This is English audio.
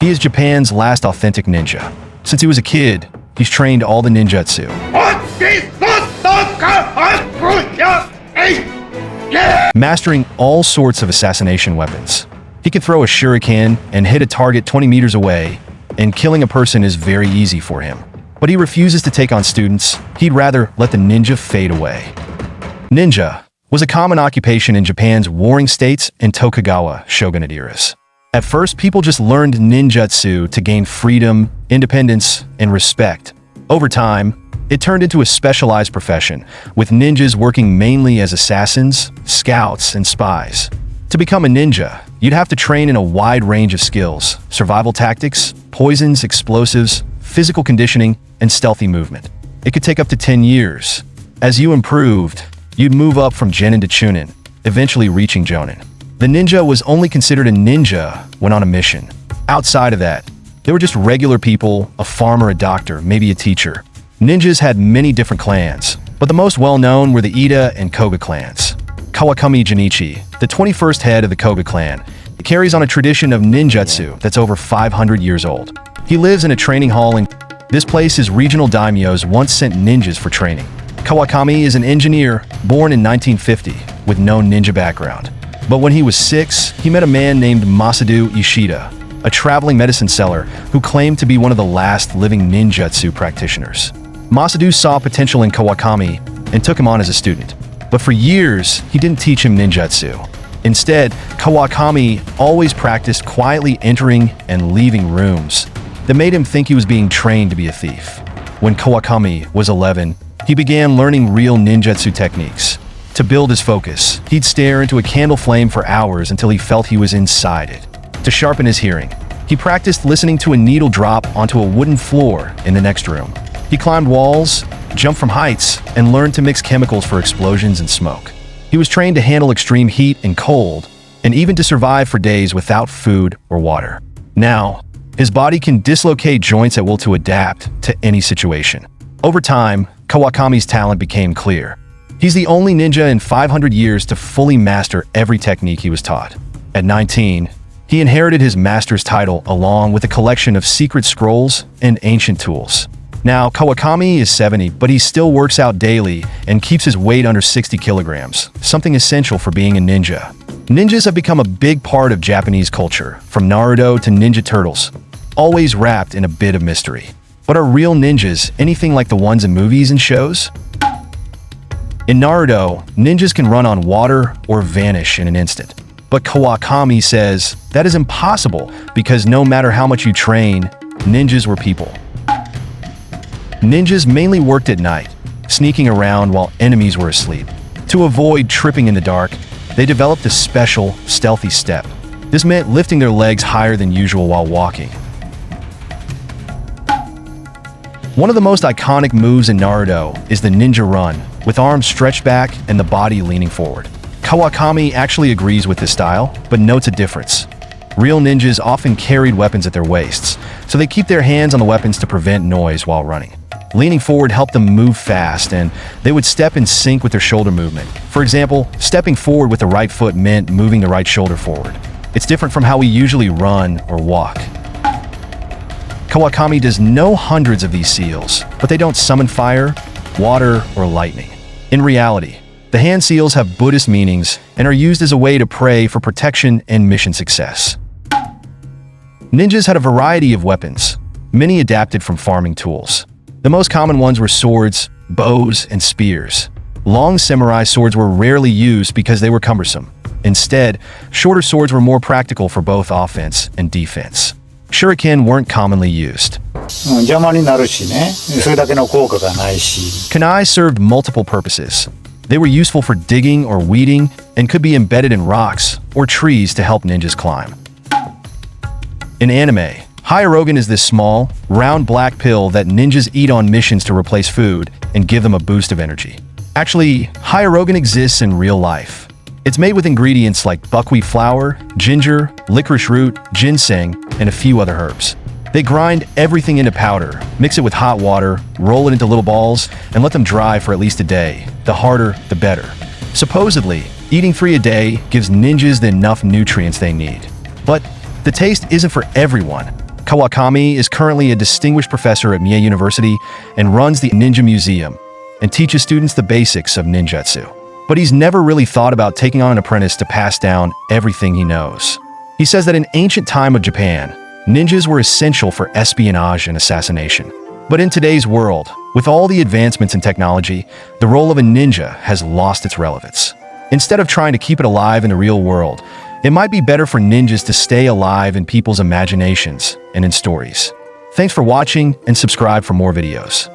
He is Japan's last authentic ninja. Since he was a kid, he's trained all the ninjutsu, mastering all sorts of assassination weapons. He can throw a shuriken and hit a target 20 meters away, and killing a person is very easy for him. But he refuses to take on students. He'd rather let the ninja fade away. Ninja was a common occupation in Japan's warring states and Tokugawa shogunate eras. At first, people just learned ninjutsu to gain freedom, independence, and respect. Over time, it turned into a specialized profession, with ninjas working mainly as assassins, scouts, and spies. To become a ninja, you'd have to train in a wide range of skills: survival tactics, poisons, explosives, physical conditioning, and stealthy movement. It could take up to 10 years. As you improved, you'd move up from Genin to Chunin, eventually reaching Jonin. The ninja was only considered a ninja when on a mission. Outside of that, they were just regular people, a farmer, a doctor, maybe a teacher. Ninjas had many different clans, but the most well-known were the Ida and Kōga clans. Kawakami Jinichi, the 21st head of the Kōga clan, carries on a tradition of ninjutsu that's over 500 years old. He lives in a training hall in this place. His regional daimyos once sent ninjas for training. Kawakami is an engineer born in 1950 with no ninja background. But when he was 6, he met a man named Masadu Ishida, a traveling medicine seller who claimed to be one of the last living ninjutsu practitioners. Masadu saw potential in Kawakami and took him on as a student. But for years, he didn't teach him ninjutsu. Instead, Kawakami always practiced quietly entering and leaving rooms that made him think he was being trained to be a thief. When Kawakami was 11, he began learning real ninjutsu techniques. To build his focus, he'd stare into a candle flame for hours until he felt he was inside it. To sharpen his hearing, he practiced listening to a needle drop onto a wooden floor in the next room. He climbed walls, jumped from heights, and learned to mix chemicals for explosions and smoke. He was trained to handle extreme heat and cold, and even to survive for days without food or water. Now, his body can dislocate joints at will to adapt to any situation. Over time, Kawakami's talent became clear. He's the only ninja in 500 years to fully master every technique he was taught. At 19, he inherited his master's title along with a collection of secret scrolls and ancient tools. Now, Kawakami is 70, but he still works out daily and keeps his weight under 60 kilograms, something essential for being a ninja. Ninjas have become a big part of Japanese culture, from Naruto to Ninja Turtles, always wrapped in a bit of mystery. But are real ninjas anything like the ones in movies and shows? In Naruto, ninjas can run on water or vanish in an instant. But Kawakami says that is impossible because no matter how much you train, ninjas were people. Ninjas mainly worked at night, sneaking around while enemies were asleep. To avoid tripping in the dark, they developed a special, stealthy step. This meant lifting their legs higher than usual while walking. One of the most iconic moves in Naruto is the ninja run, with arms stretched back and the body leaning forward. Kawakami actually agrees with this style, but notes a difference. Real ninjas often carried weapons at their waists, so they keep their hands on the weapons to prevent noise while running. Leaning forward helped them move fast, and they would step in sync with their shoulder movement. For example, stepping forward with the right foot meant moving the right shoulder forward. It's different from how we usually run or walk. Kawakami does know hundreds of these seals, but they don't summon fire, water, or lightning. In reality, the hand seals have Buddhist meanings and are used as a way to pray for protection and mission success. Ninjas had a variety of weapons, many adapted from farming tools. The most common ones were swords, bows, and spears. Long samurai swords were rarely used because they were cumbersome. Instead, shorter swords were more practical for both offense and defense. Shuriken weren't commonly used. Kunai served multiple purposes. They were useful for digging or weeding and could be embedded in rocks or trees to help ninjas climb. In anime, Hyorogan is this small, round black pill that ninjas eat on missions to replace food and give them a boost of energy. Actually, Hyorogan exists in real life. It's made with ingredients like buckwheat flour, ginger, licorice root, ginseng, and a few other herbs. They grind everything into powder, mix it with hot water, roll it into little balls, and let them dry for at least a day. The harder, the better. Supposedly, eating 3 a day gives ninjas the enough nutrients they need. But the taste isn't for everyone. Kawakami is currently a distinguished professor at Mie University and runs the Ninja Museum and teaches students the basics of ninjutsu. But he's never really thought about taking on an apprentice to pass down everything he knows. He says that in ancient time of Japan, ninjas were essential for espionage and assassination. But in today's world, with all the advancements in technology, the role of a ninja has lost its relevance. Instead of trying to keep it alive in the real world, it might be better for ninjas to stay alive in people's imaginations and in stories. Thanks for watching and subscribe for more videos.